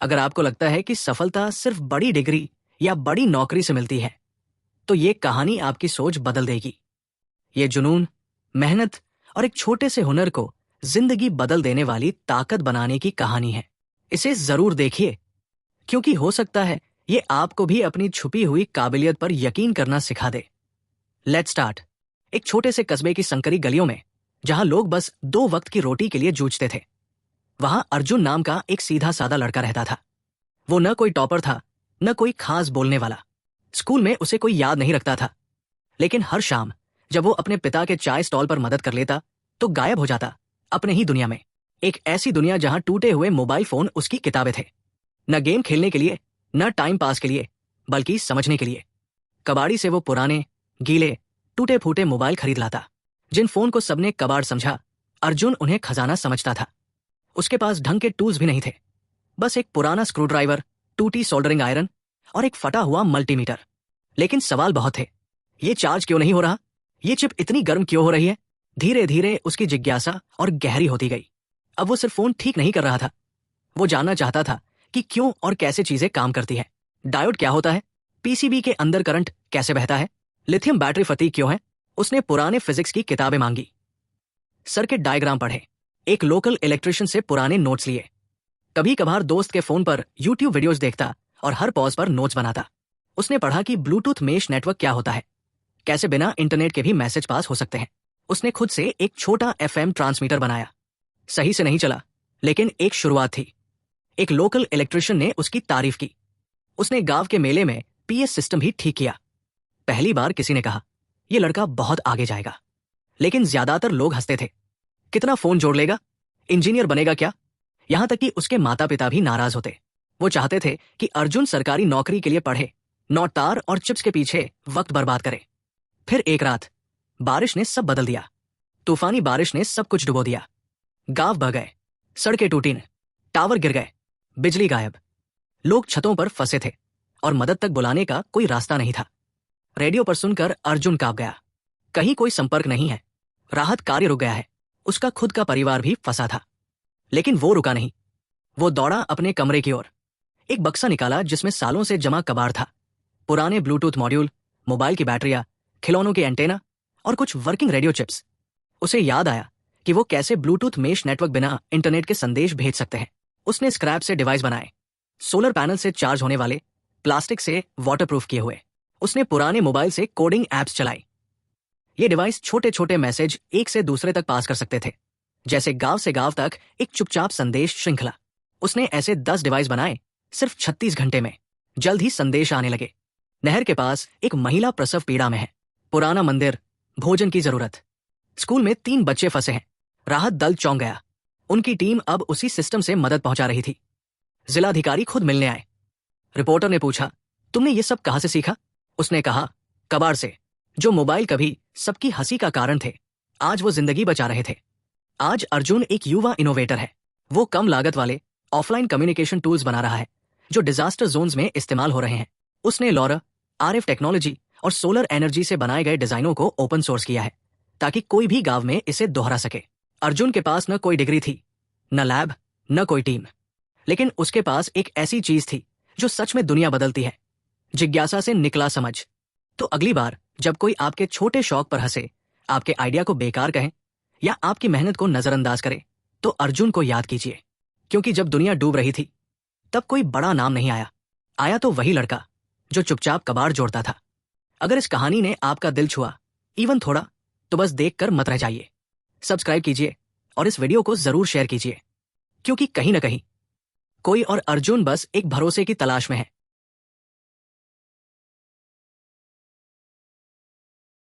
अगर आपको लगता है कि सफलता सिर्फ बड़ी डिग्री या बड़ी नौकरी से मिलती है, तो ये कहानी आपकी सोच बदल देगी। ये जुनून, मेहनत और एक छोटे से हुनर को जिंदगी बदल देने वाली ताकत बनाने की कहानी है। इसे जरूर देखिए, क्योंकि हो सकता है ये आपको भी अपनी छुपी हुई काबिलियत पर यकीन करना सिखा दे। Let's start. एक छोटे से कस्बे की संकरी गलियों में, जहां लोग बस 2 वक्त की रोटी के लिए जूझते थे, वहां अर्जुन नाम का एक सीधा साधा लड़का रहता था। वो न कोई टॉपर था, न कोई खास बोलने वाला। स्कूल में उसे कोई याद नहीं रखता था, लेकिन हर शाम जब वो अपने पिता के चाय स्टॉल पर मदद कर लेता, तो गायब हो जाता अपने ही दुनिया में। एक ऐसी दुनिया जहां टूटे हुए मोबाइल फोन उसकी किताबें थे। न गेम खेलने के लिए, न टाइम पास के लिए, बल्कि समझने के लिए। कबाड़ी से वो पुराने, गीले, टूटे फूटे मोबाइल खरीद लाता। जिन फोन को सबने कबाड़ समझा, अर्जुन उन्हें खजाना समझता था। उसके पास ढंग के टूल्स भी नहीं थे, बस एक पुराना स्क्रूड्राइवर, टूटी सोल्डरिंग आयरन और एक फटा हुआ मल्टीमीटर। लेकिन सवाल बहुत थे। ये चार्ज क्यों नहीं हो रहा? ये चिप इतनी गर्म क्यों हो रही है? धीरे धीरे उसकी जिज्ञासा और गहरी होती गई। अब वो सिर्फ फोन ठीक नहीं कर रहा था, वो जानना चाहता था कि क्यों और कैसे चीजें काम करती है। डायोड क्या होता है? पीसीबी के अंदर करंट कैसे बहता है? लिथियम बैटरी फटीग क्यों है? उसने पुराने फिजिक्स की किताबें मांगी, सर्किट डायग्राम पढ़े, एक लोकल इलेक्ट्रिशियन से पुराने नोट्स लिए। कभी कभार दोस्त के फोन पर यूट्यूब वीडियोस देखता और हर पॉज पर नोट्स बनाता। उसने पढ़ा कि ब्लूटूथ मेश नेटवर्क क्या होता है, कैसे बिना इंटरनेट के भी मैसेज पास हो सकते हैं। उसने खुद से एक छोटा एफएम ट्रांसमीटर बनाया। सही से नहीं चला, लेकिन एक शुरुआत थी। एक लोकल इलेक्ट्रिशियन ने उसकी तारीफ की। उसने गांव के मेले में पीएस सिस्टम भी ठीक किया। पहली बार किसी ने कहा, यह लड़का बहुत आगे जाएगा, लेकिन ज्यादातर लोग हंसते थे। कितना फोन जोड़ लेगा? इंजीनियर बनेगा क्या? यहां तक कि उसके माता पिता भी नाराज होते। वो चाहते थे कि अर्जुन सरकारी नौकरी के लिए पढ़े, नोट तार और चिप्स के पीछे वक्त बर्बाद करे। फिर एक रात बारिश ने सब बदल दिया। तूफानी बारिश ने सब कुछ डुबो दिया। गांव बह गए, सड़कें टूटी, टावर गिर गए, बिजली गायब। लोग छतों पर फंसे थे और मदद तक बुलाने का कोई रास्ता नहीं था। रेडियो पर सुनकर अर्जुन कांप गया। कहीं कोई संपर्क नहीं है, राहत कार्य रुक गया है। उसका खुद का परिवार भी फंसा था। लेकिन वो रुका नहीं। वो दौड़ा अपने कमरे की ओर। एक बक्सा निकाला जिसमें सालों से जमा कबाड़ था। पुराने ब्लूटूथ मॉड्यूल, मोबाइल की बैटरियां, खिलौनों के एंटेना और कुछ वर्किंग रेडियो चिप्स। उसे याद आया कि वो कैसे ब्लूटूथ मेश नेटवर्क बिना इंटरनेट के संदेश भेज सकते हैं। उसने स्क्रैप से डिवाइस बनाए, सोलर पैनल से चार्ज होने वाले, प्लास्टिक से वाटरप्रूफ किए हुए। उसने पुराने मोबाइल से कोडिंग एप्स चलाई। ये डिवाइस छोटे छोटे मैसेज एक से दूसरे तक पास कर सकते थे, जैसे गांव से गांव तक एक चुपचाप संदेश श्रृंखला। उसने ऐसे 10 डिवाइस बनाए, सिर्फ 36 घंटे में। जल्द ही संदेश आने लगे। नहर के पास एक महिला प्रसव पीड़ा में है, पुराना मंदिर, भोजन की जरूरत, स्कूल में 3 बच्चे फंसे हैं। राहत दल चौंक गया। उनकी टीम अब उसी सिस्टम से मदद पहुंचा रही थी। जिलाधिकारी खुद मिलने आए। रिपोर्टर ने पूछा, तुमने ये सब कहां से सीखा? उसने कहा, कबाड़ से। जो मोबाइल कभी सबकी हंसी का कारण थे, आज वो जिंदगी बचा रहे थे। आज अर्जुन एक युवा इनोवेटर है। वो कम लागत वाले ऑफलाइन कम्युनिकेशन टूल्स बना रहा है, जो डिजास्टर जोन्स में इस्तेमाल हो रहे हैं। उसने लॉरा, आरएफ टेक्नोलॉजी और सोलर एनर्जी से बनाए गए डिजाइनों को ओपन सोर्स किया है, ताकि कोई भी गांव में इसे दोहरा सके। अर्जुन के पास न कोई डिग्री थी, न लैब, न कोई टीम, लेकिन उसके पास एक ऐसी चीज थी जो सच में दुनिया बदलती है। जिज्ञासा से निकला समझ। तो अगली बार जब कोई आपके छोटे शौक पर हंसे, आपके आइडिया को बेकार कहे या आपकी मेहनत को नजरअंदाज करे, तो अर्जुन को याद कीजिए। क्योंकि जब दुनिया डूब रही थी, तब कोई बड़ा नाम नहीं आया। आया तो वही लड़का जो चुपचाप कबाड़ जोड़ता था। अगर इस कहानी ने आपका दिल छुआ, इवन थोड़ा, तो बस देखकर मत रह जाइए। सब्सक्राइब कीजिए और इस वीडियो को जरूर शेयर कीजिए, क्योंकि कहीं ना कहीं कोई और अर्जुन बस एक भरोसे की तलाश में है।